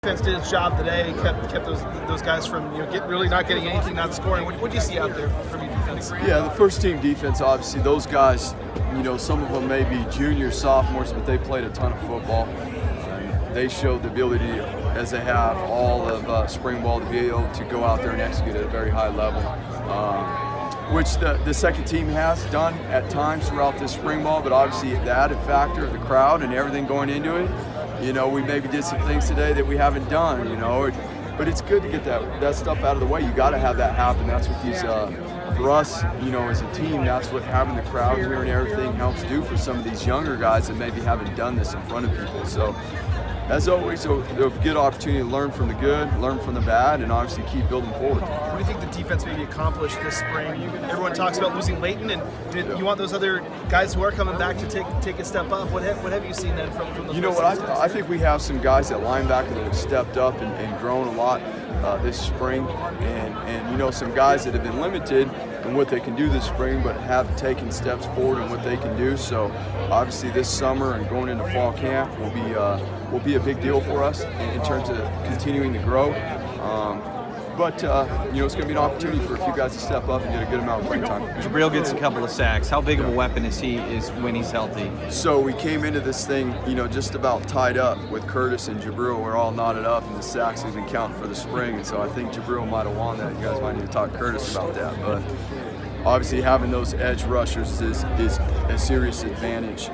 Defense did its job today, kept those guys from really not getting anything, not scoring. What do you see out there from your defense? Yeah, the first team defense, obviously, those guys, some of them may be juniors, sophomores, but they played a ton of football. They showed the ability, as they have all of spring ball, to be able to go out there and execute at a very high level, which the second team has done at times throughout this spring ball. But obviously, the added factor of the crowd and everything going into it, we maybe did some things today that we haven't done, but it's good to get that stuff out of the way. You got to have that happen. That's what these, for us, as a team, that's what having the crowd here and everything helps do for some of these younger guys that maybe haven't done this in front of people. So, as always, a good opportunity to learn from the good, learn from the bad, and obviously keep building forward. What do you think the defense maybe accomplished this spring? Everyone talks about losing Leighton, and you want those other guys who are coming back to take a step up? What have you seen then from those? I think we have some guys at linebacker that have stepped up and grown a lot this spring, and some guys that have been limited in what they can do this spring, but have taken steps forward in what they can do. So obviously this summer and going into fall camp will be a big deal for us in terms of continuing to grow. But it's going to be an opportunity for a few guys to step up and get a good amount of playing time. Jabril gets a couple of sacks. How big of a weapon is he when he's healthy? So we came into this thing, just about tied up with Curtis and Jabril. We're all knotted up, and the sacks have been counting for the spring. And so I think Jabril might have won that. You guys might need to talk to Curtis about that. But obviously having those edge rushers is a serious advantage.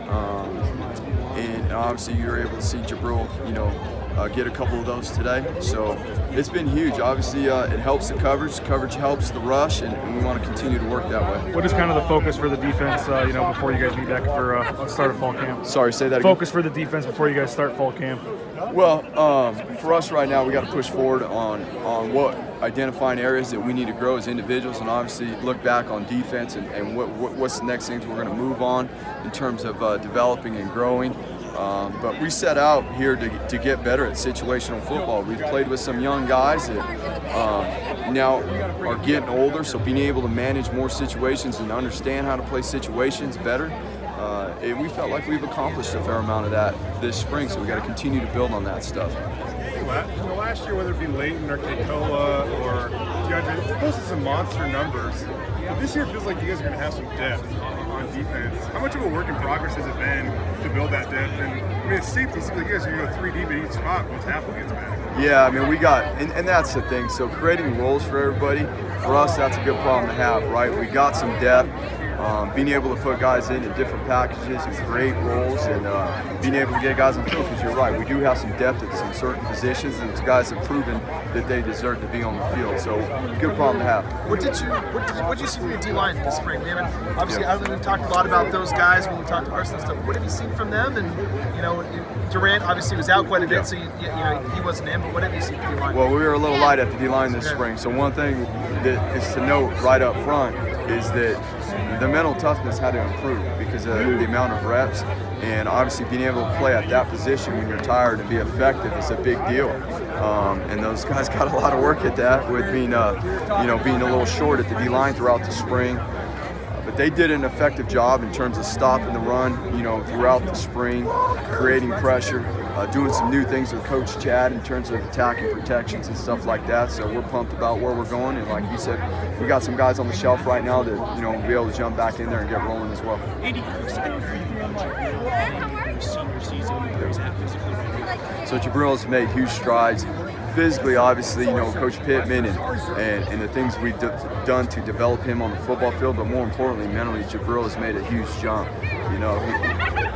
And obviously you're able to see Jabril, get a couple of those today. So it's been huge. Obviously, it helps the coverage. Coverage helps the rush, and we want to continue to work that way. What is kind of the focus for the defense, before you guys meet back for start of fall camp? Sorry, say that again. Focus for the defense before you guys start fall camp. Well, for us right now, we got to push forward on what identifying areas that we need to grow as individuals, and obviously look back on defense and what's the next things we're going to move on in terms of developing and growing. But we set out here to get better at situational football. We've played with some young guys that now are getting older, so being able to manage more situations and understand how to play situations better, we felt like we've accomplished a fair amount of that this spring, so we got to continue to build on that stuff. Last year, whether it be Leighton or Kekoa or DeAndre, they posted some monster numbers. But this year, it feels like you guys are going to have some depth on defense. How much of a work in progress has it been to build that depth? And it's safety. It seems like you guys are going to go 3 deep at each spot once Apple gets back. Yeah, we got, and that's the thing. So creating roles for everybody, for us, that's a good problem to have, right? We got some depth. Being able to put guys in different packages and create roles, and being able to get guys in the field, because you're right, we do have some depth at some certain positions, and those guys have proven that they deserve to be on the field. So, good problem to have. What did you see from your D-line this spring, David? Obviously, I think we've talked a lot about those guys when we talked to Arsenal and stuff. What have you seen from them? And Durant obviously was out quite a bit, so he wasn't in. But what have you seen from the D-line? Well, we were a little light at the D-line this spring. So one thing that is to note right up front is that the mental toughness had to improve because of the amount of reps, and obviously being able to play at that position when you're tired and be effective is a big deal. And those guys got a lot of work at that with being, being a little short at the D-line throughout the spring. But they did an effective job in terms of stopping the run, throughout the spring, creating pressure, doing some new things with Coach Chad in terms of attacking protections and stuff like that. So we're pumped about where we're going. And like you said, we got some guys on the shelf right now that, will be able to jump back in there and get rolling as well. So Jabril's made huge strides. Physically, obviously, Coach Pittman and the things we've done to develop him on the football field, but more importantly, mentally, Jabril has made a huge jump.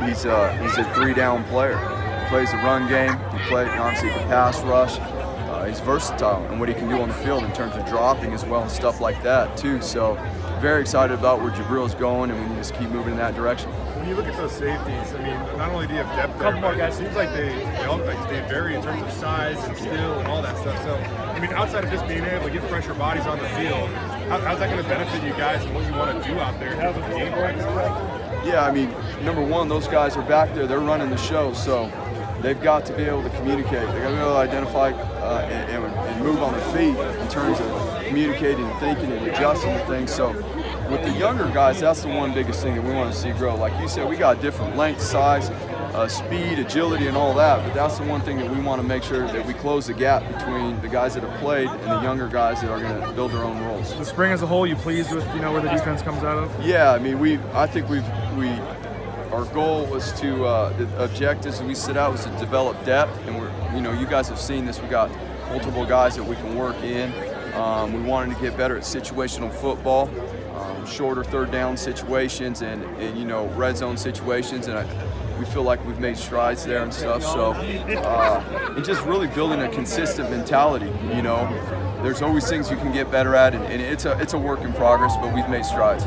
He's a 3-down player. He plays the run game. He plays obviously the pass rush. He's versatile and what he can do on the field in terms of dropping as well and stuff like that too. So, very excited about where Jabril's going, and we need to keep moving in that direction. When you look at those safeties, not only do you have depth there, but it seems like they vary in terms of size and skill and all that stuff. So, outside of just being able to get fresher bodies on the field, how's that going to benefit you guys and what you want to do out there in terms of the game plan? Yeah, number one, those guys are back there. They're running the show, so they've got to be able to communicate. They've got to be able to identify and move on their feet in terms of communicating and thinking and adjusting to things. So with the younger guys, that's the one biggest thing that we want to see grow. Like you said, we got different length, size, speed, agility, and all that. But that's the one thing that we want to make sure that we close the gap between the guys that have played and the younger guys that are going to build their own roles. The spring as a whole, you pleased with where the defense comes out of? Yeah, I mean, I think our goal was to the objectives we set out was to develop depth, and you guys have seen this. We got multiple guys that we can work in. We wanted to get better at situational football, shorter third down situations, and red zone situations, and we feel like we've made strides there and stuff. So, and just really building a consistent mentality. There's always things you can get better at, and it's a work in progress, but we've made strides.